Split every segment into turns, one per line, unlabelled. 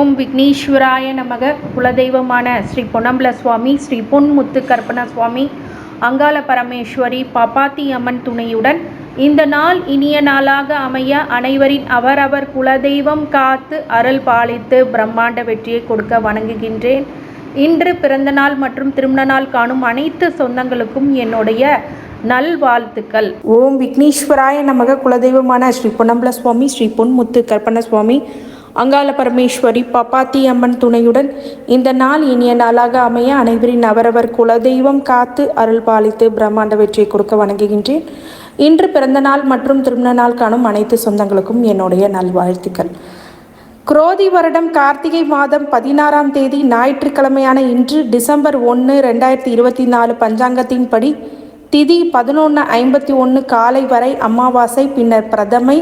ஓம் விக்னேஸ்வராய நமக. குலதெய்வமான ஸ்ரீ பொன்னம்பல சுவாமி, ஸ்ரீ பொன்முத்து கற்பன சுவாமி, அங்காள பரமேஸ்வரி, பாப்பாத்தி அம்மன் துணையுடன் இந்த நாள் இனிய நாளாக அமைய அனைவரின் அவரவர் குலதெய்வம் காத்து அருள் பாலித்து பிரம்மாண்ட வெற்றியை கொடுக்க வணங்குகின்றேன். இன்று பிறந்த நாள் மற்றும் திருமண நாள் காணும் அனைத்து சொந்தங்களுக்கும் என்னுடைய நல்வாழ்த்துக்கள்.
ஓம் விக்னேஸ்வராய நமக. குலதெய்வமான ஸ்ரீ பொன்னம்பல சுவாமி, ஸ்ரீ பொன்முத்து கற்பன சுவாமி, அங்காள பரமேஸ்வரி, பாப்பாத்தி அம்மன் துணையுடன் இந்த நாள் இனிய நாளாக அமைய அனைவரின் அவரவர் குலதெய்வம் காத்து அருள் பாலித்து பிரம்மாண்ட வெற்றியை கொடுக்க வணங்குகின்றேன். இன்று பிறந்த நாள் மற்றும் திருமண நாள் காணும் அனைத்து சொந்தங்களுக்கும் என்னுடைய நல்வாழ்த்துக்கள். குரோதி வருடம் கார்த்திகை மாதம் 16ஆம் தேதி ஞாயிற்றுக்கிழமையான இன்று டிசம்பர் 1, 2024 பஞ்சாங்கத்தின்படி திதி 11:51 காலை வரை அமாவாசை, பின்னர் பிரதமை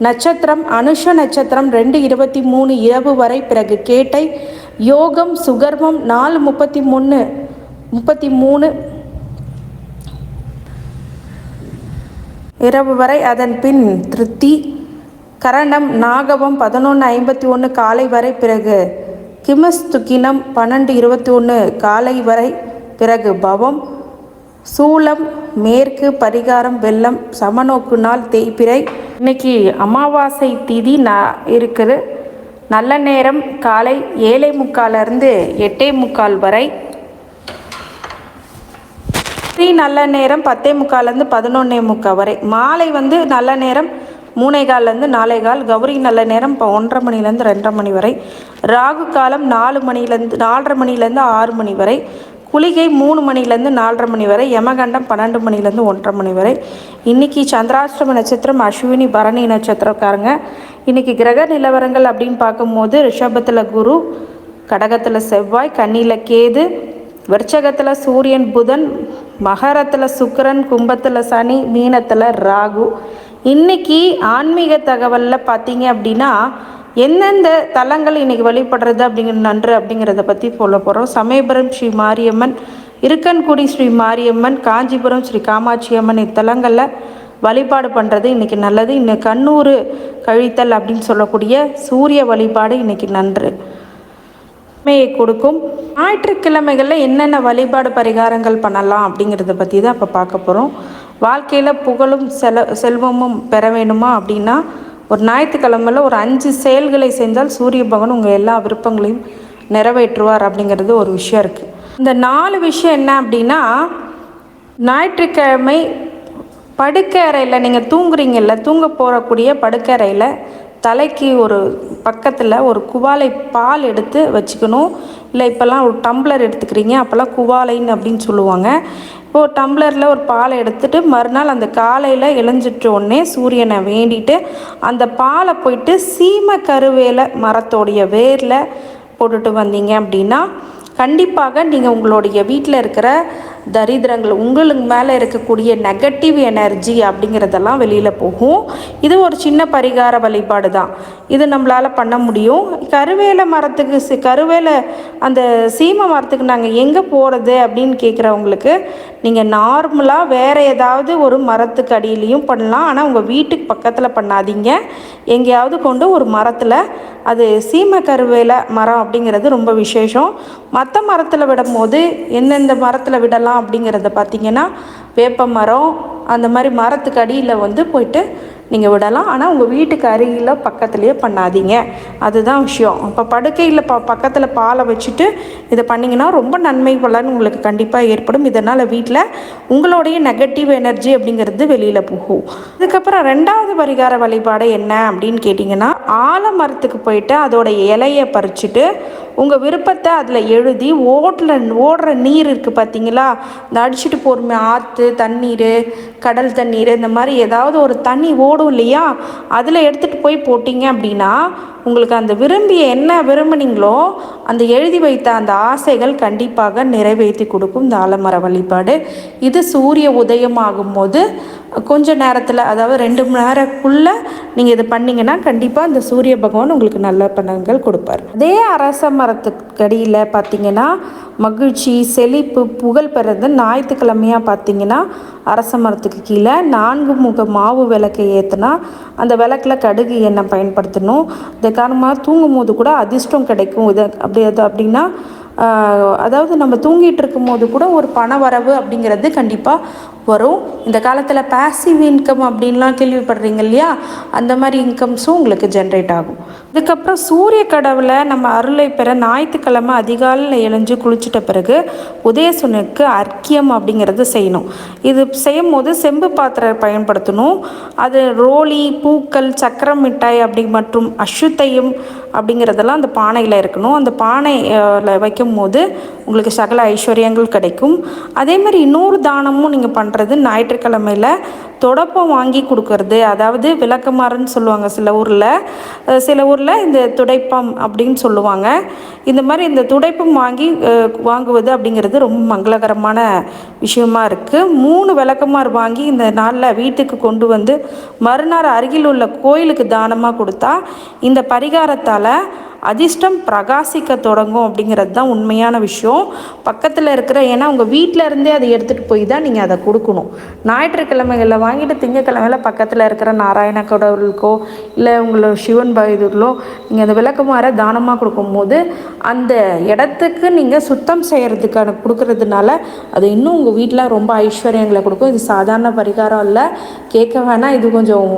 நட்சத்திரம் அனுஷ நட்சத்திரம் 2:23 இரவு வரை, பிறகு கேட்டை யோகம் சுகர்மம் 4:33 இரவு வரை, அதன் பின் திருத்தி கரணம் நாகவம் 11:51 காலை வரை, பிறகு கிமஸ்துகினம் 12:21 காலை வரை, பிறகு பவம் சூலம் மேற்கு, பரிகாரம் வெள்ளம், சமநோக்கு நாள் தேய்பிறை. இன்னைக்கு அமாவாசை திதி இருக்குது. நல்ல நேரம் காலை 7:45 8:45 வரை. நல்ல நேரம் 10:45 11:45 வரை. மாலை நல்ல நேரம் 3:15 4:15. கௌரி நல்ல நேரம் 1:30 மணிலேருந்து 2:30 மணி வரை. ராகு காலம் 4 மணிலேருந்து 4:30 மணிலேருந்து 6 மணி வரை. குளிகை 3 மணிலேருந்து 4:30 மணி வரை. யமகண்டம் 12 மணிலேருந்து 1:30 மணி வரை. இன்றைக்கி சந்திராஷ்டம நட்சத்திரம் அஸ்வினி பரணி நட்சத்திரக்காரங்க. இன்றைக்கி கிரக நிலவரங்கள் அப்படின்னு பார்க்கும்போது ரிஷபத்தில் குரு, கடகத்தில் செவ்வாய், கன்னியில் கேது, விருச்சகத்தில் சூரியன் புதன், மகரத்தில் சுக்கிரன், கும்பத்தில் சனி, மீனத்தில் ராகு. இன்றைக்கி ஆன்மீக தகவலில் பார்த்தீங்க அப்படின்னா எந்தெந்த தலங்கள் இன்றைக்கி வழிபடுறது நன்று அப்படிங்கிறத பற்றி சொல்ல போகிறோம். சமயபுரம் ஸ்ரீ மாரியம்மன், இருக்கன்குடி ஸ்ரீ மாரியம்மன், காஞ்சிபுரம் ஸ்ரீ காமாட்சி அம்மன் இத்தலங்களில் வழிபாடு பண்ணுறது இன்றைக்கி நல்லது. இன்னும் கண்ணூர் கழித்தல் அப்படின்னு சொல்லக்கூடிய சூரிய வழிபாடு இன்றைக்கி நன்று கொடுக்கும். ஞாயிற்றுக்கிழமைகளில் என்னென்ன வழிபாடு பரிகாரங்கள் பண்ணலாம் அப்படிங்கிறத பற்றி தான் இப்போ பார்க்க போகிறோம். வாழ்க்கையில் புகழும் செல்வமும் பெற வேணுமா அப்படின்னா ஒரு ஞாயிற்றுக்கிழமையில் ஒரு 5 செயல்களை செஞ்சால் சூரிய பகவான் உங்கள் எல்லா விருப்பங்களையும் நிறைவேற்றுவார் அப்படிங்கிறது ஒரு விஷயம் இருக்குது. இந்த 4 விஷயம் என்ன அப்படின்னா, ஞாயிற்றுக்கிழமை படுக்கை அறையில் நீங்கள் தூங்குறீங்கல்ல, தூங்க போகக்கூடிய படுக்கை அறையில் தலைக்கு ஒரு பக்கத்தில் ஒரு குவாலை பால் எடுத்து வச்சுக்கணும். இல்லை இப்போல்லாம் ஒரு டம்ளர் எடுத்துக்கிறீங்க, அப்போல்லாம் குவாலைன்னு அப்படின்னு சொல்லுவாங்க. இப்போது டம்ளரில் ஒரு பாலை எடுத்துகிட்டு மறுநாள் அந்த காலையில் எழுஞ்சிட்ட உடனே சூரியனை வேண்டிட்டு அந்த பாலை போயிட்டு சீம கருவேல மரத்தோடைய வேரில் போட்டுட்டு வந்தீங்க அப்படின்னா கண்டிப்பாக நீங்கள் உங்களுடைய வீட்டில் இருக்கிற தரித்திரங்கள், உங்களுக்கு மேலே இருக்கக்கூடிய நெகட்டிவ் எனர்ஜி அப்படிங்கிறதெல்லாம் வெளியில் போகும். இது ஒரு சின்ன பரிகார வழிபாடு தான். இது நம்மளால் பண்ண முடியும். கருவேல மரத்துக்கு கருவேல அந்த சீமை மரத்துக்கு நாங்கள் எங்கே போகிறது அப்படின்னு கேட்குறவங்களுக்கு நீங்கள் நார்மலாக வேறு ஏதாவது ஒரு மரத்துக்கு அடியிலையும் பண்ணலாம். ஆனால் உங்கள் வீட்டுக்கு பக்கத்தில் பண்ணாதீங்க. எங்கேயாவது கொண்டு ஒரு மரத்தில், அது சீமை கருவேல மரம் அப்படிங்கிறது ரொம்ப விசேஷம். மற்ற மரத்தில் விடும்போது எந்தெந்த மரத்தில் விடலாம் அப்படிங்கிறத பார்த்திங்கன்னா வேப்ப மரம் அந்த மாதிரி மரத்துக்கு அடியில் போயிட்டு நீங்கள் விடலாம். ஆனால் உங்கள் வீட்டுக்கு அருகில் பக்கத்துலேயே பண்ணாதீங்க. அதுதான் விஷயம். இப்போ படுக்கையில் பக்கத்தில் பாலை வச்சுட்டு இதை பண்ணிங்கன்னா ரொம்ப நன்மை பலன் உங்களுக்கு கண்டிப்பாக ஏற்படும். இதனால் வீட்டில் உங்களுடைய நெகட்டிவ் எனர்ஜி அப்படிங்கிறது வெளியில் போகும். அதுக்கப்புறம் 2வது பரிகார வழிபாடு என்ன அப்படின்னு கேட்டிங்கன்னா, ஆலமரத்துக்கு போயிட்டு அதோட இலையை பறிச்சுட்டு உங்கள் விருப்பத்தை அதில் எழுதி ஓடுற நீர் இருக்குது பார்த்தீங்களா, இந்த அடிச்சுட்டு போகிறோமே ஆற்று தண்ணீர், கடல் தண்ணீர், இந்த மாதிரி ஏதாவது ஒரு தண்ணி ஓடும் இல்லையா, அதில் எடுத்துகிட்டு போய் போட்டிங்க அப்படின்னா உங்களுக்கு அந்த என்ன விரும்புனீங்களோ அந்த எழுதி வைத்த அந்த ஆசைகள் கண்டிப்பாக நிறைவேற்றி கொடுக்கும் இந்த ஆலமர வழிபாடு. இது சூரிய உதயம் ஆகும்போது கொஞ்ச நேரத்தில், அதாவது 2 மணி நேரக்குள்ளே நீங்கள் இது பண்ணிங்கன்னா கண்டிப்பாக இந்த சூரிய பகவான் உங்களுக்கு நல்ல பலன்கள் கொடுப்பார். அதே அரச மரத்துக்கடியில் பார்த்திங்கன்னா மகிழ்ச்சி, செழிப்பு, புகழ் பெறது ஞாயிற்றுக்கிழமையாக பார்த்திங்கன்னா அரச மரத்துக்கு கீழே 4 முக மாவு விளக்கை ஏற்றினா அந்த விளக்கில் கடுகு எண்ணெய் பயன்படுத்தணும். இந்த காரணமாக தூங்கும் போது கூட அதிர்ஷ்டம் கிடைக்கும். இது அப்படின்னா அதாவது நம்ம தூங்கிட்டு இருக்கும் போது கூட ஒரு பண வரவு அப்படிங்கிறது கண்டிப்பாக வரும். இந்த காலத்தில் பேசிவ் இன்கம் அப்படின்லாம் கேள்விப்படுறீங்க இல்லையா, அந்த மாதிரி இன்கம்ஸும் உங்களுக்கு ஜென்ரேட் ஆகும். இதுக்கப்புறம் சூரிய கடவுளை நம்ம அருளை பெற ஞாயிற்றுக்கிழமை அதிகாலையில் எழுஞ்சு குளிச்சிட்ட பிறகு உதயசூரியனுக்கு அர்க்கியம் அப்படிங்கிறது செய்யணும். இது செய்யும் போது செம்பு பாத்திரம் பயன்படுத்தணும். அது ரோலி, பூக்கள், சக்கரம் மிட்டாய் அப்படி மற்றும் அசுத்தையும் அப்படிங்கிறதெல்லாம் அந்த பானையில் இருக்கணும். அந்த பானையில் வைக்கும் போது உங்களுக்கு சகல ஐஸ்வர்யங்கள் கிடைக்கும். அதே மாதிரி இன்னொரு தானமும் நீங்கள் பண்ணுறது ஞாயிற்றுக்கிழமையில் தொடப்பம் வாங்கி கொடுக்கறது, அதாவது விளக்கமாறுன்னு சொல்லுவாங்க சில ஊரில் இந்த துடைப்பம் அப்படின்னு சொல்லுவாங்க. இந்த மாதிரி இந்த துடைப்பம் வாங்குவது அப்படிங்கிறது ரொம்ப மங்களகரமான விஷயமா இருக்குது. 3 விளக்கமாறு வாங்கி இந்த நாளில் வீட்டுக்கு கொண்டு வந்து மறுநாள் அருகில் உள்ள கோயிலுக்கு தானமாக கொடுத்தா இந்த பரிகாரத்தால் அதிர்ஷ்டம் பிரகாசிக்க தொடங்கும் அப்படிங்கிறது தான் உண்மையான விஷயம். பக்கத்தில் இருக்கிற, ஏன்னா உங்கள் வீட்டில் இருந்தே அதை எடுத்துகிட்டு போய் தான் நீங்கள் அதை கொடுக்கணும். ஞாயிற்றுக்கிழமைகளில் வாங்கிட்டு திங்கக்கிழமையில் பக்கத்தில் இருக்கிற நாராயண கடவுளுக்கோ இல்லை உங்களோட சிவன் இதுகளோ நீங்கள் அந்த விளக்கமாற தானமாக கொடுக்கும்போது அந்த இடத்துக்கு நீங்கள் சுத்தம் செய்கிறதுக்கான கொடுக்கறதுனால அது இன்னும் உங்கள் வீட்டில் ரொம்ப ஐஸ்வர்யங்களை கொடுக்கும். இது சாதாரண பரிகாரம் இல்லை, கேட்க வேணாம். இது கொஞ்சம்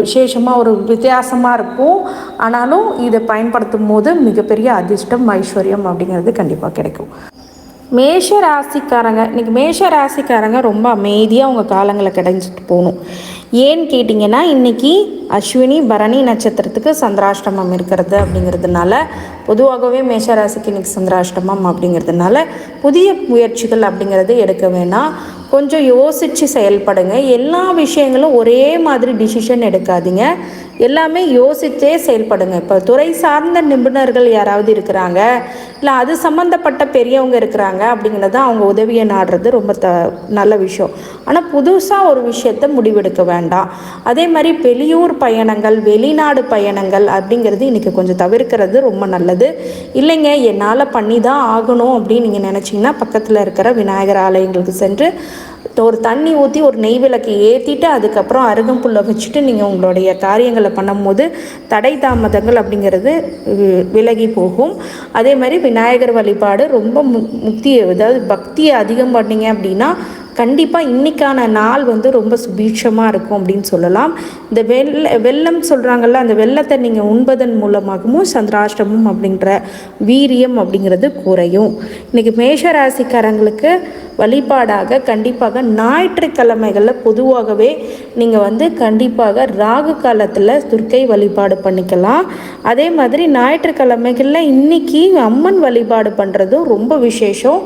விசேஷமாக ஒரு வித்தியாசமாக இருக்கும். ஆனாலும் இதை பயன்படுத்தும் போது மிகப்பெரிய அதிர்ஷ்டம், ஐஸ்வர்யம் அப்படிங்கிறது கண்டிப்பாக கிடைக்கும். மேஷ ராசிக்காரங்க, இன்றைக்கி மேஷ ராசிக்காரங்க ரொம்ப அமைதியாக உங்கள் காலங்களை கிடைச்சிட்டு போகணும். ஏன்னு கேட்டிங்கன்னா இன்றைக்கி அஸ்வினி பரணி நட்சத்திரத்துக்கு சந்திராஷ்டமம் இருக்கிறது அப்படிங்கிறதுனால, பொதுவாகவே மேஷராசிக்கு இன்றைக்கி சந்திராஷ்டமம் அப்படிங்கிறதுனால புதிய முயற்சிகள் அப்படிங்கிறது எடுக்க வேணாம். கொஞ்சம் யோசித்து செயல்படுங்க. எல்லா விஷயங்களும் ஒரே மாதிரி டிசிஷன் எடுக்காதீங்க, எல்லாமே யோசித்தே செயல்படுங்க. இப்போ துறை சார்ந்த நிபுணர்கள் யாராவது இருக்கிறாங்க, இல்லை அது சம்மந்தப்பட்ட பெரியவங்க இருக்கிறாங்க அப்படிங்கிறத அவங்க உதவியை நாடுறது ரொம்ப நல்ல விஷயம். ஆனால் புதுசாக ஒரு விஷயத்தை முடிவெடுக்க வேண்டாம். அதே மாதிரி வெளியூர் பயணங்கள், வெளிநாடு பயணங்கள் அப்படிங்கிறது இன்றைக்கி கொஞ்சம் தவிர்க்கிறது ரொம்ப நல்லது. இல்லைங்க என்னால் பண்ணி தான் ஆகணும் அப்படின்னு நீங்கள் நினச்சிங்கன்னா பக்கத்தில் இருக்கிற விநாயகர் ஆலயங்களுக்கு சென்று ஒரு தண்ணி ஊற்றி ஒரு நெய் விளக்கு ஏற்றிட்டு அதுக்கப்புறம் அருகம்புல்லை வச்சுட்டு நீங்கள் உங்களுடைய காரியங்களை பண்ணும்போது தடை தாமதங்கள் அப்படிங்கிறது விலகி போகும். அதே மாதிரி விநாயகர் வழிபாடு ரொம்ப அதாவது பக்தியை அதிகம் பண்ணிங்க அப்படின்னா கண்டிப்பாக இன்றைக்கான நாள் ரொம்ப சுபீட்சமாக இருக்கும் அப்படின்னு சொல்லலாம். இந்த வெள்ளம் சொல்கிறாங்கல்ல, அந்த வெள்ளத்தை நீங்கள் உண்பதன் மூலமாகவும் சந்திராஷ்டமம் அப்படின்ற வீரியம் அப்படிங்கிறது குறையும். இன்றைக்கி மேஷராசிக்காரங்களுக்கு வழிபாடாக கண்டிப்பாக ஞாயிற்றுக்கிழமைகளில் பொதுவாகவே நீங்கள் கண்டிப்பாக ராகு காலத்தில் துர்க்கை வழிபாடு பண்ணிக்கலாம். அதே மாதிரி ஞாயிற்றுக்கிழமைகளில் இன்றைக்கி அம்மன் வழிபாடு பண்ணுறதும் ரொம்ப விசேஷம்.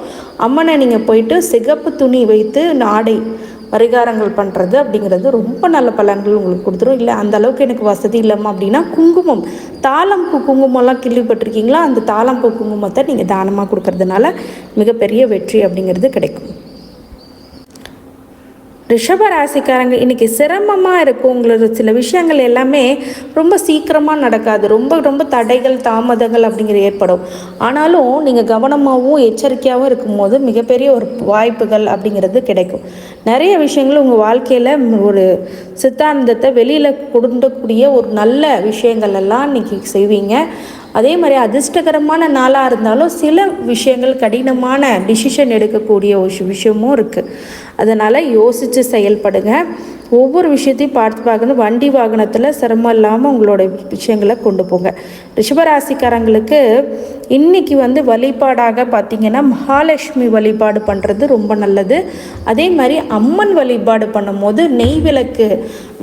அம்மனை நீங்கள் போயிட்டு சிகப்பு துணி வைத்து நாடை பரிகாரங்கள் பண்ணுறது அப்படிங்கிறது ரொம்ப நல்ல பலன்கள் உங்களுக்கு கொடுத்துரும். இல்லை அந்த அளவுக்கு எனக்கு வசதி இல்லாமல் அப்படின்னா குங்குமம், தாளம்பூ குங்குமம்லாம் கேள்விப்பட்டிருக்கீங்களா, அந்த தாளம்பூ குங்குமத்தை நீங்கள் தானமாக கொடுக்கறதுனால மிகப்பெரிய வெற்றி அப்படிங்கிறது கிடைக்கும். ரிஷப ராசிக்காரங்க இன்றைக்கி சிரமமாக இருக்கும். உங்களோட சில விஷயங்கள் எல்லாமே ரொம்ப சீக்கிரமாக நடக்காது, ரொம்ப தடைகள் தாமதங்கள் அப்படிங்கிறது ஏற்படும். ஆனாலும் நீங்கள் கவனமாகவும் எச்சரிக்கையாகவும் இருக்கும்போது மிகப்பெரிய ஒரு வாய்ப்புகள் அப்படிங்கிறது கிடைக்கும். நிறைய விஷயங்கள் உங்கள் வாழ்க்கையில் ஒரு சித்தாந்தத்தை வெளியில் கொடுக்கக்கூடிய ஒரு நல்ல விஷயங்கள் எல்லாம் இன்றைக்கி செய்வீங்க. அதே மாதிரி அதிர்ஷ்டகரமான நாளாக இருந்தாலும் சில விஷயங்கள் கடினமான டிசிஷன் எடுக்கக்கூடிய ஒரு விஷயமும் இருக்குது. அதனால் யோசித்து செயல்படுங்க. ஒவ்வொரு விஷயத்தையும் பார்க்கணும். வண்டி வாகனத்தில் சிரமம் இல்லாமல் உங்களோட விஷயங்களை கொண்டு போங்க. ரிஷபராசிக்காரங்களுக்கு இன்றைக்கி வழிபாடாக பார்த்திங்கன்னா மகாலட்சுமி வழிபாடு பண்ணுறது ரொம்ப நல்லது. அதே மாதிரி அம்மன் வழிபாடு பண்ணும்போது நெய் விளக்கு,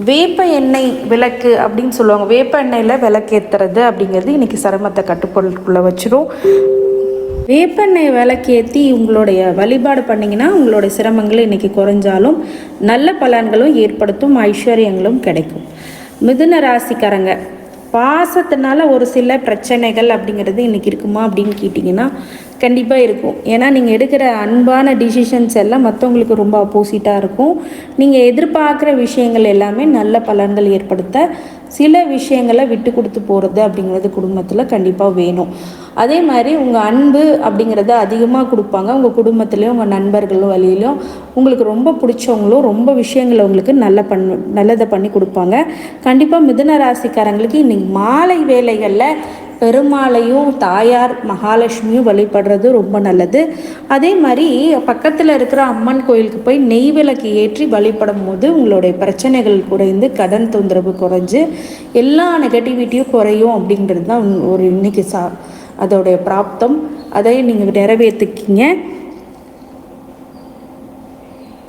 வேப்ப எண்ணெய் விளக்கு அப்படின்னு சொல்லுவாங்க, வேப்ப எண்ணெயில் விளக்கேற்றுறது அப்படிங்கிறது இன்றைக்கி சிரமத்தை கட்டுக்கொள்ளுக்குள்ளே வச்சிரும். வேப்பெண்ணெய் விளக்கேற்றி உங்களுடைய வழிபாடு பண்ணிங்கன்னா உங்களுடைய சிரமங்கள் இன்றைக்கி குறைஞ்சாலும் நல்ல பலன்களும் ஏற்படுத்தும், ஐஸ்வர்யங்களும் கிடைக்கும். மிதுன ராசிக்காரங்க பாசத்தினால ஒரு சில பிரச்சனைகள் அப்படிங்கிறது இன்றைக்கி இருக்குமா அப்படின்னு கேட்டிங்கன்னா கண்டிப்பாக இருக்கும். ஏன்னா நீங்கள் எடுக்கிற அன்பான டிசிஷன்ஸ் எல்லாம் மற்றவங்களுக்கு ரொம்ப அப்போசிட்டாக இருக்கும். நீங்கள் எதிர்பார்க்குற விஷயங்கள் எல்லாமே நல்ல பலன்கள் ஏற்படுத்த சில விஷயங்களை விட்டு கொடுத்து போகிறது அப்படிங்கிறது குடும்பத்தில் கண்டிப்பாக வேணும். அதே மாதிரி உங்கள் அன்பு அப்படிங்கிறத அதிகமாக கொடுப்பாங்க. உங்கள் குடும்பத்துலேயும் உங்கள் நண்பர்களும் வழியிலும் உங்களுக்கு ரொம்ப பிடிச்சவங்களும் ரொம்ப விஷயங்களை உங்களுக்கு நல்லதை பண்ணி கொடுப்பாங்க. கண்டிப்பாக மிதுன ராசிக்காரங்களுக்கு இன்றைக்கி மாலை வேளைகளில் பெருமாளையும் தாயார் மகாலட்சுமியும் வழிபடுறது ரொம்ப நல்லது. அதே மாதிரி பக்கத்தில் இருக்கிற அம்மன் கோயிலுக்கு போய் நெய் விளக்கு ஏற்றி வழிபடும் போது உங்களுடைய பிரச்சனைகள் குறைந்து கடன் தொந்தரவு குறைஞ்சு எல்லா நெகட்டிவிட்டியும் குறையும் அப்படிங்கிறது தான் ஒரு இன்னைக்கு அதோடைய பிராப்தம். அதை நீங்கள் நிறைவேற்றிக்கிங்க.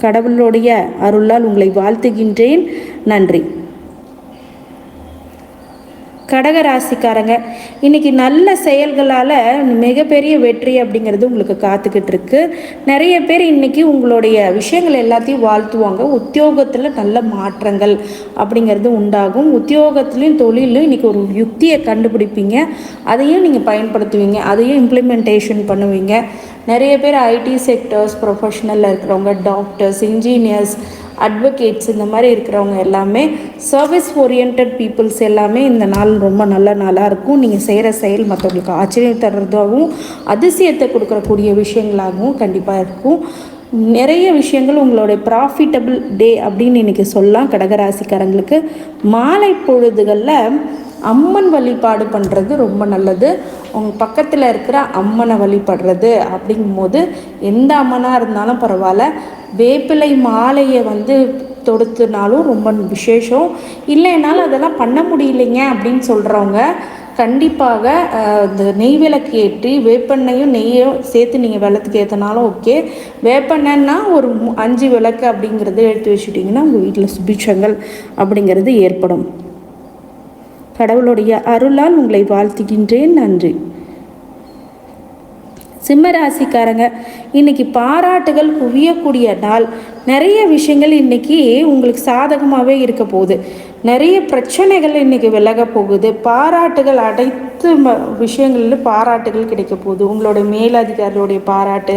கடவுளுடைய அருளால் உங்களை வாழ்த்துகின்றேன். நன்றி. கடகராசிக்காரங்க, இன்றைக்கி நல்ல செயல்களால் மிகப்பெரிய வெற்றி அப்படிங்கிறது உங்களுக்கு காத்துக்கிட்டு இருக்கு. நிறைய பேர் இன்றைக்கி உங்களுடைய விஷயங்கள் எல்லாத்தையும் வாழ்த்துவாங்க. உத்தியோகத்தில் நல்ல மாற்றங்கள் அப்படிங்கிறது உண்டாகும். உத்தியோகத்துலேயும் தொழிலும் இன்றைக்கி ஒரு யுக்தியை கண்டுபிடிப்பீங்க. அதையும் நீங்கள் பயன்படுத்துவீங்க, அதையும் இம்ப்ளிமெண்டேஷன் பண்ணுவீங்க. நிறைய பேர் ஐடி செக்டர்ஸ் ப்ரொஃபஷனலில் இருக்கிறவங்க, டாக்டர்ஸ், இன்ஜினியர்ஸ், அட்வொகேட்ஸ், இந்த மாதிரி இருக்கிறவங்க எல்லாமே சர்வீஸ் ஓரியன்ட் பீப்புள்ஸ் எல்லாமே இந்த நாள் ரொம்ப நல்ல நாளாக இருக்கும். நீங்கள் செய்கிற செயல் மற்றவங்களுக்கு ஆச்சரியம் தர்றதாகவும் அதிசயத்தை கொடுக்கக்கூடிய விஷயங்களாகவும் கண்டிப்பாக இருக்கும். நிறைய விஷயங்கள் உங்களுடைய ப்ராஃபிட்டபிள் டே அப்படின்னு இன்றைக்கி சொல்லலாம். கடகராசிக்காரங்களுக்கு மாலை பொழுதுகளில் அம்மன் வழிபாடு பண்ணுறது ரொம்ப நல்லது. உங்கள் பக்கத்தில் இருக்கிற அம்மனை வழிபடுறது அப்படிங்கும்போது எந்த அம்மனாக இருந்தாலும் பரவாயில்ல, வேப்பிலை மாலையை தொடுத்துனாலும் ரொம்ப விசேஷம். இல்லைனாலும் அதெல்லாம் பண்ண முடியலைங்க அப்படின்னு சொல்கிறவங்க கண்டிப்பாக இந்த நெய் விளக்கு ஏற்றி வேப்பெண்ணையும் நெய்யும் சேர்த்து நீங்கள் விளக்கு ஏற்றினாலும் ஓகே. வேப்பெண்ணெய்னா ஒரு 5 விளக்கு அப்படிங்கிறது எடுத்து வச்சுட்டிங்கன்னா உங்கள் வீட்டில் சுபிட்சங்கள் அப்படிங்கிறது ஏற்படும். கடவுளுடைய அருளால் உங்களை வாழ்த்துகின்றேன். நன்றி. சிம்மராசிக்காரங்க, இன்றைக்கி பாராட்டுகள் குவியக்கூடிய நாள். நிறைய விஷயங்கள் இன்றைக்கி உங்களுக்கு சாதகமாகவே இருக்க போகுது. நிறைய பிரச்சனைகள் இன்றைக்கி விலக போகுது. பாராட்டுகள் அனைத்து விஷயங்களில் பாராட்டுகள் கிடைக்க போகுது. உங்களுடைய மேலதிகாரிகளுடைய பாராட்டு,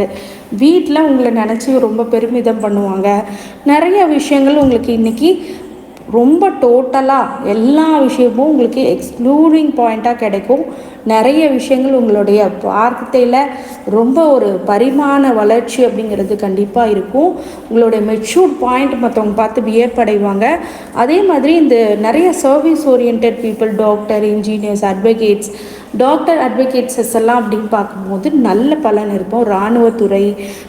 வீட்டில் உங்களை நினச்சி ரொம்ப பெருமிதம் பண்ணுவாங்க. நிறைய விஷயங்கள் உங்களுக்கு இன்றைக்கி ரொம்ப டோட்டலாக எல்லா விஷயமும் உங்களுக்கு எக்ஸ்க்ளூடிங் பாயிண்ட்டாக கிடைக்கும். நிறைய விஷயங்கள் உங்களுடைய வார்த்தையில் ரொம்ப ஒரு பரிமாண வளர்ச்சி அப்படிங்கிறது கண்டிப்பாக இருக்கும். உங்களுடைய மெச்சூர்ட் பாயிண்ட் மற்றவங்க பார்த்து வியப்படைவாங்க. அதே மாதிரி இந்த நிறைய service oriented people, doctor, engineers, advocates எல்லாம் அப்படின்னு பார்க்கும்போது நல்ல பலன் இருக்கும். இராணுவத்துறை,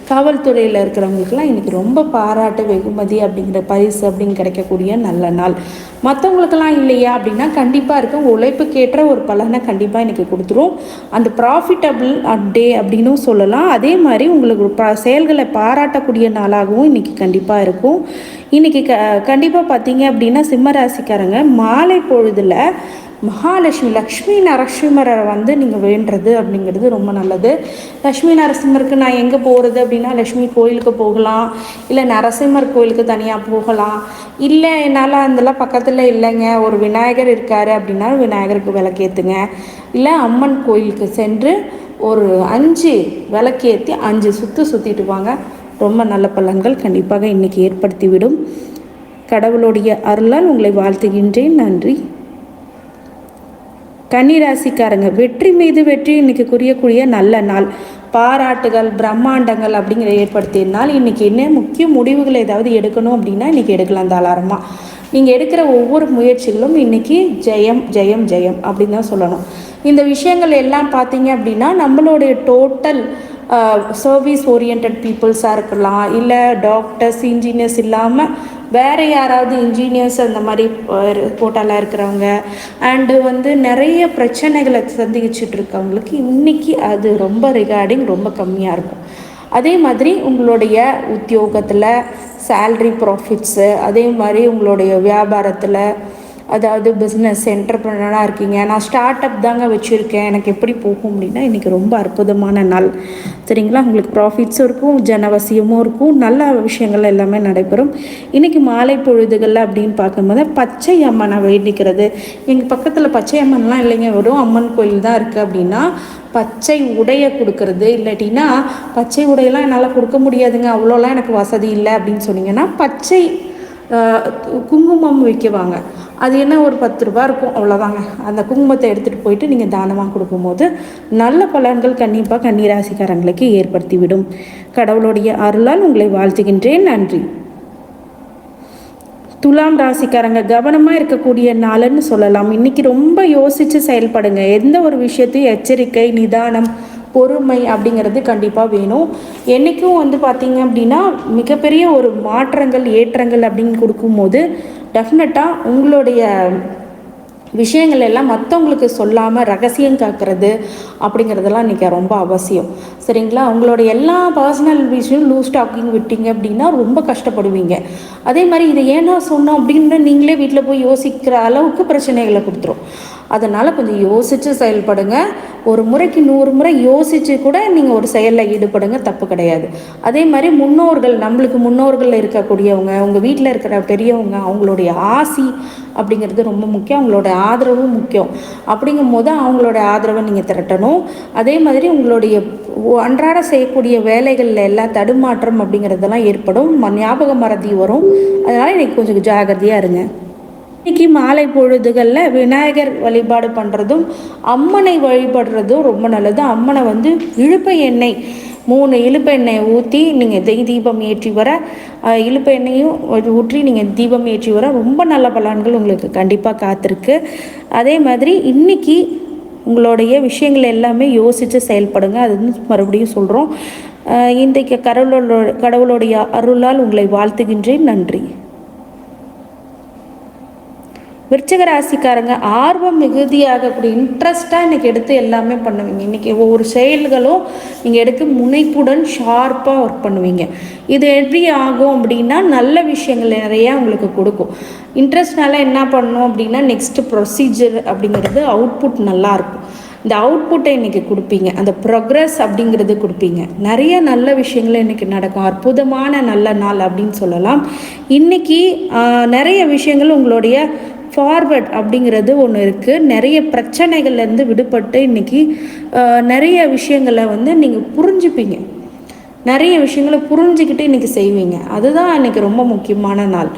காவல்துறையில் இருக்கிறவங்களுக்கெல்லாம் இன்றைக்கி ரொம்ப பாராட்டு, வெகுமதி அப்படிங்கிற பரிசு அப்படின்னு கிடைக்கக்கூடிய நல்ல நாள். மற்றவங்களுக்கெல்லாம் இல்லையா அப்படின்னா கண்டிப்பாக இருக்கும். உழைப்புக்கேற்ற ஒரு பலனை கண்டிப்பாக இன்றைக்கி கொடுத்துரும். அந்த ப்ராஃபிட்டபிள் டே அப்படின்னும் சொல்லலாம். அதே மாதிரி உங்களுக்கு செயல்களை பாராட்டக்கூடிய நாளாகவும் இன்றைக்கி கண்டிப்பாக இருக்கும். இன்றைக்கி கண்டிப்பாக பார்த்தீங்க அப்படின்னா சிம்மராசிக்காரங்க மாலை பொழுதில் லக்ஷ்மி நரசிம்மரை நீங்கள் வேண்டுறது அப்படிங்கிறது ரொம்ப நல்லது. லக்ஷ்மி நரசிம்மருக்கு நான் எங்கே போகிறது அப்படின்னா லக்ஷ்மி கோயிலுக்கு போகலாம், இல்லை நரசிம்மர் கோயிலுக்கு தனியாக போகலாம். இல்லை என்னால் அதெல்லாம் பக்கத்தில் இல்லைங்க, ஒரு விநாயகர் இருக்கார் அப்படின்னா விநாயகருக்கு விளக்கேற்றுங்க. இல்லை அம்மன் கோயிலுக்கு சென்று ஒரு 5 விளக்கேற்றி 5 சுற்றிட்டு வாங்க. ரொம்ப நல்ல பலன்கள் கண்டிப்பாக இன்றைக்கி ஏற்படுத்திவிடும். கடவுளுடைய அருளால் உங்களை வாழ்த்துகின்றேன். நன்றி. கன்னிராசிக்காரங்க, வெற்றி மீது வெற்றி இன்றைக்கி குறியக்கூடிய நல்ல நாள். பாராட்டுகள், பிரம்மாண்டங்கள் அப்படிங்கிற ஏற்படுத்திய நாள். இன்றைக்கி என்ன முக்கிய முடிவுகள் ஏதாவது எடுக்கணும் அப்படின்னா இன்றைக்கி எடுக்கலாம் தாராளமாக. நீங்கள் எடுக்கிற ஒவ்வொரு முயற்சிகளும் இன்றைக்கி ஜெயம் ஜெயம் ஜெயம் அப்படின்னு தான் சொல்லணும். இந்த விஷயங்கள் எல்லாம் பார்த்தீங்க அப்படின்னா நம்மளுடைய டோட்டல் சர்வீஸ் ஓரியன்ட் பீப்புள்ஸாக இருக்கலாம், இல்லை டாக்டர்ஸ், இன்ஜினியர்ஸ் இல்லாமல் வேறு யாராவது இன்ஜினியர்ஸ் அந்த மாதிரி போட்டாலாக இருக்கிறவங்க அண்டு நிறைய பிரச்சனைகளை சந்திச்சுட்டு இருக்கவங்களுக்கு இன்றைக்கி அது ரொம்ப ரிகார்டிங் ரொம்ப கம்மியாக இருக்கும். அதே மாதிரி உங்களுடைய உத்தியோகத்தில் சேல்ரி ப்ராஃபிட்ஸு, அதே மாதிரி உங்களுடைய வியாபாரத்தில் அதாவது பிஸ்னஸ் என்டர்ப்ரனராக இருக்கீங்க, நான் ஸ்டார்ட் அப் தாங்க வச்சுருக்கேன், எனக்கு எப்படி போகும் அப்படின்னா இன்றைக்கி ரொம்ப அற்புதமான நாள். சரிங்களா? உங்களுக்கு ப்ராஃபிட்ஸும் இருக்கும், ஜனவசியமும் இருக்கும், நல்ல விஷயங்கள் எல்லாமே நடைபெறும். இன்றைக்கி மாலை பொழுதுகளில் அப்படின்னு பார்க்கும்போது பச்சை அம்மனை வேண்டிக்கிறது. எங்கள் பக்கத்தில் பச்சை அம்மன்லாம் இல்லைங்க, வெறும் அம்மன் கோயில் தான் இருக்குது அப்படின்னா பச்சை உடையை கொடுக்கறது. இல்லாட்டினா பச்சை உடையெல்லாம் என்னால் கொடுக்க முடியாதுங்க, அவ்வளோலாம் எனக்கு வசதி இல்லை அப்படின்னு சொன்னீங்கன்னா பச்சை குங்குமம் வைக்குவாங்க. அது என்ன ஒரு 10 ரூபா இருக்கும், அவ்வளோதாங்க. அந்த குங்குமத்தை எடுத்துகிட்டு போயிட்டு நீங்கள் தானமாக கொடுக்கும்போது நல்ல பலன்கள் கண்டிப்பாக கன்னிராசிக்காரங்களுக்கு ஏற்படுத்திவிடும். கடவுளுடைய அருளால் உங்களை வாழ்த்துகின்றேன். நன்றி. துலாம் ராசிக்காரங்க கவனமாக இருக்கக்கூடிய நாளுன்னு சொல்லலாம். இன்றைக்கி ரொம்ப யோசித்து செயல்படுங்க. எந்த ஒரு விஷயத்தையும் எச்சரிக்கை, நிதானம், பொறுமை அப்படிங்கிறது கண்டிப்பாக வேணும். என்றைக்கும் பார்த்திங்க அப்படின்னா மிகப்பெரிய ஒரு மாற்றங்கள் ஏற்றங்கள் அப்படின்னு கொடுக்கும்போது டெஃபினட்டாக உங்களுடைய விஷயங்கள் எல்லாம் மற்றவங்களுக்கு சொல்லாமல் ரகசியம் காக்கிறது அப்படிங்கிறதெல்லாம் இன்றைக்கி ரொம்ப அவசியம். சரிங்களா? உங்களுடைய எல்லா பர்சனல் விஷயம் லூஸ் டாக்கிங் விட்டீங்க அப்படின்னா ரொம்ப கஷ்டப்படுவீங்க. அதே மாதிரி இதை ஏன்னா சொன்னோம் அப்படின்னு நீங்களே வீட்டில் போய் யோசிக்கிற அளவுக்கு பிரச்சனைகளை கொடுத்துரும். அதனால் கொஞ்சம் யோசித்து செயல்படுங்க. ஒரு முறைக்கு 100 முறை யோசித்து கூட நீங்கள் ஒரு செயலில் ஈடுபடுங்க, தப்பு கிடையாது. அதே மாதிரி முன்னோர்கள், நம்மளுக்கு முன்னோர்கள் இருக்கக்கூடியவங்க, உங்கள் வீட்டில் இருக்கிற பெரியவங்க, அவங்களுடைய ஆசி அப்படிங்கிறது ரொம்ப முக்கியம். அவங்களோட ஆதரவும் முக்கியம். அப்படிங்கும் போது அவங்களோட ஆதரவை நீங்கள் திரட்டணும். அதே மாதிரி உங்களுடைய அன்றாட செய்யக்கூடிய வேலைகளில் எல்லாம் தடுமாற்றம் அப்படிங்கிறதெல்லாம் ஏற்படும், ஞாபக மறதி வரும். அதனால் இன்றைக்கி கொஞ்சம் ஜாகிரதையாக இருங்க. இன்றைக்கி மாலை பொழுதுகளில் விநாயகர் வழிபாடு பண்ணுறதும் அம்மனை வழிபடுறதும் ரொம்ப நல்லது. அம்மனை இழுப்பை எண்ணெய் 3 இழுப்பை எண்ணெயை ஊற்றி நீங்கள் தீபம் ஏற்றி வர, இழுப்பை எண்ணெயும் ஊற்றி நீங்கள் தீபம் ஏற்றி வர ரொம்ப நல்ல பலன்கள் உங்களுக்கு கண்டிப்பாக காத்திருக்கு. அதே மாதிரி இன்றைக்கி உங்களுடைய விஷயங்கள் எல்லாமே யோசித்து செயல்படுங்க. அது மறுபடியும் சொல்கிறோம். இன்றைக்கு கடவுளுடைய அருளால் உங்களை வாழ்த்துகின்றேன். நன்றி. விருச்சிக ராசிக்காரங்க ஆர்வம் மிகுதியாகக்கூடிய இன்ட்ரெஸ்ட்டாக இன்றைக்கி எடுத்து எல்லாமே பண்ணுவீங்க. இன்றைக்கி ஒவ்வொரு செயல்களும் நீங்கள் எடுக்க முனைப்புடன் ஷார்ப்பாக ஒர்க் பண்ணுவீங்க. இது எப்படி ஆகும் அப்படின்னா நல்ல விஷயங்கள் நிறையா உங்களுக்கு கொடுக்கும். இன்ட்ரெஸ்ட்னால என்ன பண்ணணும் அப்படின்னா நெக்ஸ்ட்டு ப்ரொசீஜர் அப்படிங்கிறது அவுட்புட் நல்லாயிருக்கும். இந்த அவுட்புட்டை இன்றைக்கி கொடுப்பீங்க, அந்த ப்ரொக்ரெஸ் அப்படிங்கிறது கொடுப்பீங்க. நிறைய நல்ல விஷயங்கள் இன்றைக்கி நடக்கும். அற்புதமான நல்ல நாள் அப்படின்னு சொல்லலாம். இன்றைக்கி நிறைய விஷயங்கள் உங்களுடைய ஃபார்வர்ட் அப்படிங்கிறது ஒன்று இருக்குது. நிறைய பிரச்சனைகள்லேருந்து விடுபட்டு இன்றைக்கி நிறைய விஷயங்களை நீங்கள் புரிஞ்சுப்பீங்க. நிறைய விஷயங்களை புரிஞ்சுக்கிட்டு இன்றைக்கி செய்வீங்க. அதுதான் இன்றைக்கி ரொம்ப முக்கியமான நாள்.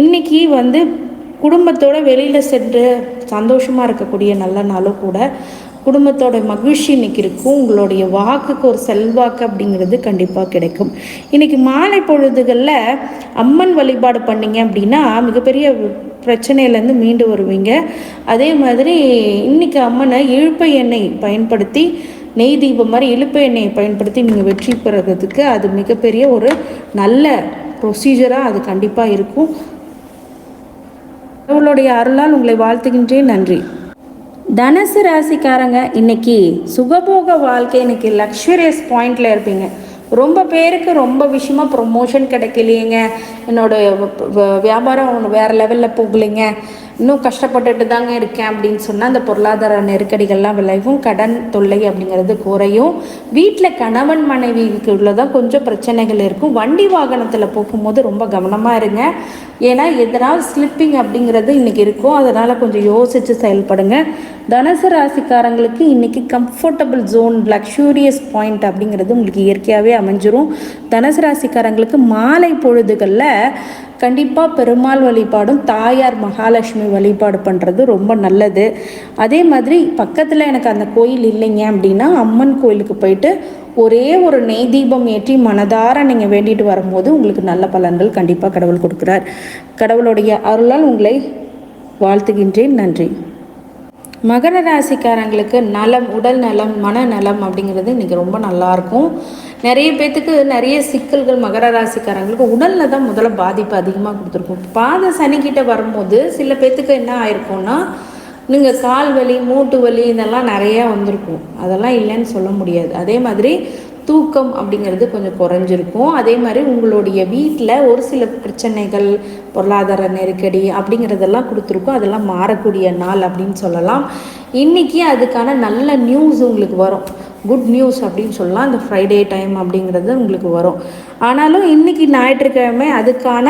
இன்றைக்கி குடும்பத்தோடு வெளியில் சென்று சந்தோஷமாக இருக்கக்கூடிய நல்ல நாளும் கூட. குடும்பத்தோட மகிழ்ச்சி இன்றைக்கி இருக்கும். உங்களுடைய வாக்குக்கு ஒரு செல்வாக்கு அப்படிங்கிறது கண்டிப்பாக கிடைக்கும். இன்றைக்கி மாலை பொழுதுகளில் அம்மன் வழிபாடு பண்ணிங்க அப்படின்னா மிகப்பெரிய பிரச்சனையிலேருந்து மீண்டு வருவீங்க. அதே மாதிரி இன்றைக்கி அம்மனை இழுப்பை எண்ணெய் பயன்படுத்தி, நெய் தீபம் மாதிரி இழுப்பை எண்ணெயை பயன்படுத்தி நீங்கள் வெற்றி பெறுறதுக்கு அது மிகப்பெரிய ஒரு நல்ல ப்ரொசீஜராக அது கண்டிப்பாக இருக்கும். கடவுளுடைய அருளால் உங்களை வாழ்த்துகின்றேன். நன்றி. தனுசு ராசிக்காரங்க இன்னைக்கு சுகபோக வாழ்க்கை, இன்னைக்கு லக்ஸரியஸ் பாயிண்டில் இருப்பீங்க. ரொம்ப பேருக்கு ரொம்ப விஷயமா ப்ரொமோஷன் கிடைக்கலையேங்க, என்னோட வியாபாரம் வேறு லெவலில் போகலைங்க, இன்னும் கஷ்டப்பட்டுட்டு தாங்க இருக்கேன் அப்படின்னு சொன்னால் அந்த பொருளாதார நெருக்கடிகள்லாம் விளைவும், கடன் தொல்லை அப்படிங்கிறது குறையும். வீட்டில் கணவன் மனைவிக்கு உள்ளதான் கொஞ்சம் பிரச்சனைகள் இருக்கும். வண்டி வாகனத்தில் போகும்போது ரொம்ப கவனமாக இருங்க. ஏன்னா எதனால் ஸ்லிப்பிங் அப்படிங்கிறது இன்றைக்கி இருக்கும். அதனால் கொஞ்சம் யோசித்து செயல்படுங்க. தனுசு ராசிக்காரங்களுக்கு இன்றைக்கி கம்ஃபர்டபுள் ஜோன், லக்ஸூரியஸ் பாயிண்ட் அப்படிங்கிறது உங்களுக்கு இயற்கையாகவே அமைஞ்சிரும். தனுசு ராசிக்காரங்களுக்கு மாலை பொழுதுகளில் கண்டிப்பாக பெருமாள் வழிபாடும் தாயார் மகாலட்சுமி வழிபாடு பண்ணுறது ரொம்ப நல்லது. அதே மாதிரி பக்கத்தில் எனக்கு அந்த கோயில் இல்லைங்க அப்படின்னா அம்மன் கோயிலுக்கு போயிட்டு ஒரே ஒரு நெய் தீபம் ஏற்றி மனதார நீங்கள் வேண்டிட்டு வரும்போது உங்களுக்கு நல்ல பலன்கள் கண்டிப்பாக கடவுள் கொடுக்குறார். கடவுளுடைய அருளால் உங்களை வாழ்த்துகின்றேன். நன்றி. மகர ராசிக்காரங்களுக்கு நலம், உடல் நலம், மனநலம் அப்படிங்கிறது இன்றைக்கி ரொம்ப நல்லாயிருக்கும். நிறைய பேர்த்துக்கு நிறைய சிக்கல்கள் மகர ராசிக்காரங்களுக்கு உடலில் தான் முதல்ல பாதிப்பு அதிகமாக கொடுத்துருக்கும். பாத சனிக்கிட்ட வரும்போது சில பேர்த்துக்கு என்ன ஆயிருக்கும்னா நீங்கள் கால் வலி, மூட்டு வலி இதெல்லாம் நிறையா வந்திருக்கும். அதெல்லாம் இல்லைன்னு சொல்ல முடியாது. அதே மாதிரி தூக்கம் அப்படிங்கிறது கொஞ்சம் குறைஞ்சிருக்கும். அதே மாதிரி உங்களுடைய வீட்டில் ஒரு சில பிரச்சனைகள், பொருளாதார நெருக்கடி அப்படிங்கிறதெல்லாம் கொடுத்துருக்கோம். அதெல்லாம் மாறக்கூடிய நாள் அப்படின்னு சொல்லலாம். இன்றைக்கி அதுக்கான நல்ல நியூஸ் உங்களுக்கு வரும். குட் நியூஸ் அப்படின்னு சொல்லலாம். இந்த ஃப்ரைடே டைம் அப்படிங்கிறது உங்களுக்கு வரும். ஆனாலும் இன்றைக்கி ஞாயிற்றுக்கிழமை அதுக்கான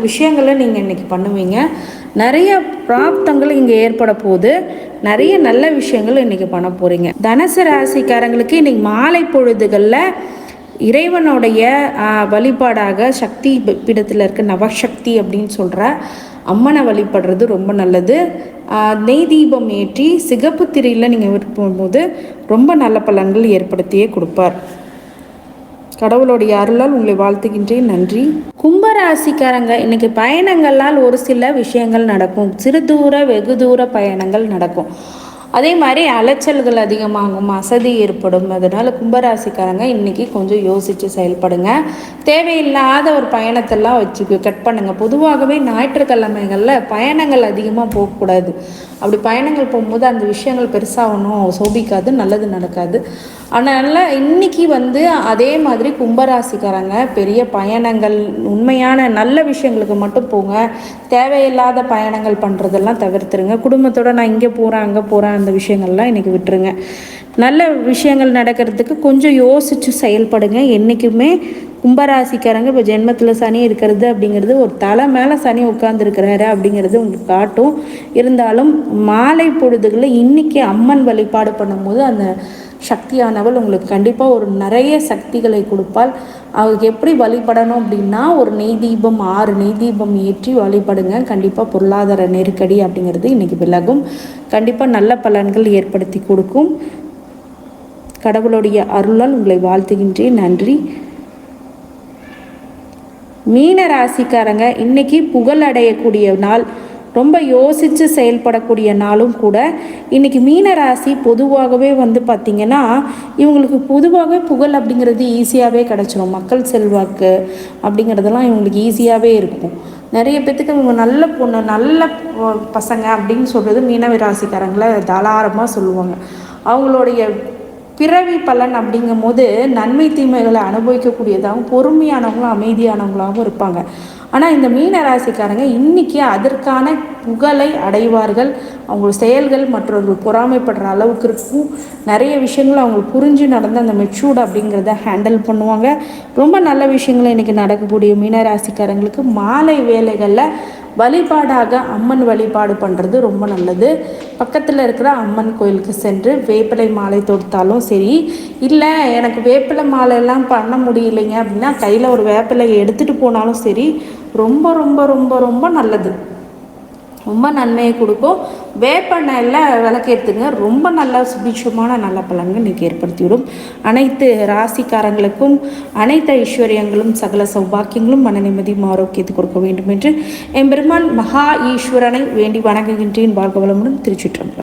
விஷயங்களை நீங்கள் இன்றைக்கி பண்ணுவீங்க. நிறைய பிராப்தங்கள் இங்கே ஏற்பட போகுது. நிறைய நல்ல விஷயங்கள் இன்றைக்கி பண்ண போகிறீங்க. தனுசு ராசிக்காரங்களுக்கு இன்றைக்கி மாலை பொழுதுகளில் இறைவனுடைய வழிபாடாக சக்தி பீடத்தில் இருக்க நவசக்தி அப்படின்னு சொல்கிற அம்மனை வழிபடுறது ரொம்ப நல்லது. நெய் தீபம் ஏற்றி சிகப்பு திரையில் நீங்கள் போகும்போது ரொம்ப நல்ல பலன்கள் ஏற்படுத்தியே கொடுப்பார். கடவுளுடைய அருளால் உங்களை வாழ்த்துகின்றேன். நன்றி. கும்பராசிக்காரங்க இன்னைக்கு பயணங்களால் ஒரு சில விஷயங்கள் நடக்கும். சிறு தூர வெகு தூர பயணங்கள் நடக்கும். அதே மாதிரி அலைச்சல்கள் அதிகமாகும், அசதி ஏற்படும். அதனால் கும்பராசிக்காரங்க இன்றைக்கி கொஞ்சம் யோசித்து செயல்படுங்க. தேவையில்லாத ஒரு பயணத்தெல்லாம் கட் பண்ணுங்கள். பொதுவாகவே ஞாயிற்றுக்கிழமைகளில் பயணங்கள் அதிகமாக போகக்கூடாது. அப்படி பயணங்கள் போகும்போது அந்த விஷயங்கள் பெருசாக ஒன்றும் சோபிக்காது, நல்லது நடக்காது. அதனால் இன்றைக்கி அதே மாதிரி கும்பராசிக்காரங்க பெரிய பயணங்கள், உண்மையான நல்ல விஷயங்களுக்கு மட்டும் போங்க. தேவையில்லாத பயணங்கள் பண்ணுறதெல்லாம் தவிர்த்துருங்க. குடும்பத்தோடு நான் இங்கே போகிறேன் அங்கே போகிறேன் அந்த விஷயங்கள்லாம் இன்றைக்கி விட்டுருங்க. நல்ல விஷயங்கள் நடக்கிறதுக்கு கொஞ்சம் யோசித்து செயல்படுங்க. என்றைக்குமே கும்பராசிக்காரங்க இப்போ ஜென்மத்தில் சனி இருக்கிறது அப்படிங்கிறது ஒரு தலை மேலே சனி உட்கார்ந்துருக்கிறாரு அப்படிங்கிறது உங்களுக்கு காட்டும். இருந்தாலும் மாலை பொழுதுகளில் இன்றைக்கி அம்மன் வழிபாடு பண்ணும்போது அந்த சக்தியானவள் உங்களுக்கு கண்டிப்பாக ஒரு நிறைய சக்திகளை கொடுப்பாள். அவருக்கு எப்படி வழிபடணும் அப்படின்னா, ஒரு நெய் தீபம் 6 நெய் தீபம் ஏற்றி வழிபடுங்க. கண்டிப்பாக பொருளாதார நெருக்கடி அப்படிங்கிறது இன்றைக்கி விலகும். கண்டிப்பாக நல்ல பலன்கள் ஏற்படுத்தி கொடுக்கும். கடவுளுடைய அருளால் உங்களை வாழ்த்துகின்றேன். நன்றி. மீன ராசிக்காரங்க இன்றைக்கி புகழ் அடையக்கூடிய நாள், ரொம்ப யோசித்து செயல்படக்கூடிய நாளும் கூட. இன்றைக்கி மீன ராசி பொதுவாகவே பார்த்திங்கன்னா இவங்களுக்கு பொதுவாகவே புகழ் அப்படிங்கிறது ஈஸியாகவே கிடச்சிரும். மக்கள் செல்வாக்கு அப்படிங்கிறதெல்லாம் இவங்களுக்கு ஈஸியாகவே இருக்கும். நிறைய பேர்த்துக்கு இவங்க நல்ல பொண்ணு, நல்ல பசங்க அப்படின்னு சொல்கிறது மீன ராசிக்காரங்களை தாராளமாக சொல்லுவாங்க. அவங்களுடைய பிறவி பலன் அப்படிங்கும் போது நன்மை தீமைகளை அனுபவிக்கக்கூடியதாகவும் பொறுமையானவங்களும் அமைதியானவங்களாகவும் இருப்பாங்க. ஆனால் இந்த மீன ராசிக்காரங்க இன்றைக்கி அதற்கான புகழை அடைவார்கள். அவங்க செயல்கள் மற்றவர்கள் பொறாமைப்படுற அளவுக்கு இருக்கும். நிறைய விஷயங்கள் அவங்களுக்கு புரிஞ்சு நடந்து அந்த மெச்சூர்டு அப்படிங்கிறத ஹேண்டில் பண்ணுவாங்க. ரொம்ப நல்ல விஷயங்கள் இன்றைக்கி நடக்கக்கூடிய மீன ராசிக்காரங்களுக்கு மாலை வேலைகளில் வழிபாடாக அம்மன் வழிபாடு பண்ணுறது ரொம்ப நல்லது. பக்கத்தில் இருக்கிற அம்மன் கோயிலுக்கு சென்று வேப்பிலை மாலை தொடுத்தாலும் சரி, இல்லை எனக்கு வேப்பிலை மாலையெல்லாம் பண்ண முடியலைங்க அப்படின்னா கையில் ஒரு வேப்பிலையை எடுத்துகிட்டு போனாலும் சரி, ரொம்ப ரொம்ப ரொம்ப ரொம்ப நல்லது. ரொம்ப நன்மையை கொடுக்கும். வேப்பெண்ணெயில் விளக்கேற்றுங்க. ரொம்ப நல்ல சுபிட்சமான நல்ல பலன்கள் இன்றைக்கி ஏற்படுத்திவிடும். அனைத்து ராசிக்காரங்களுக்கும் அனைத்து ஐஸ்வர்யங்களும் சகல சௌபாக்கியங்களும் மன நிம்மதியும் ஆரோக்கியத்தை கொடுக்க வேண்டும் என்று எம்பெருமான் மகா ஈஸ்வரனை வேண்டி வணங்குகின்றேன். வாழ்க வளமுடன். திருச்சிற்றம்பலம்.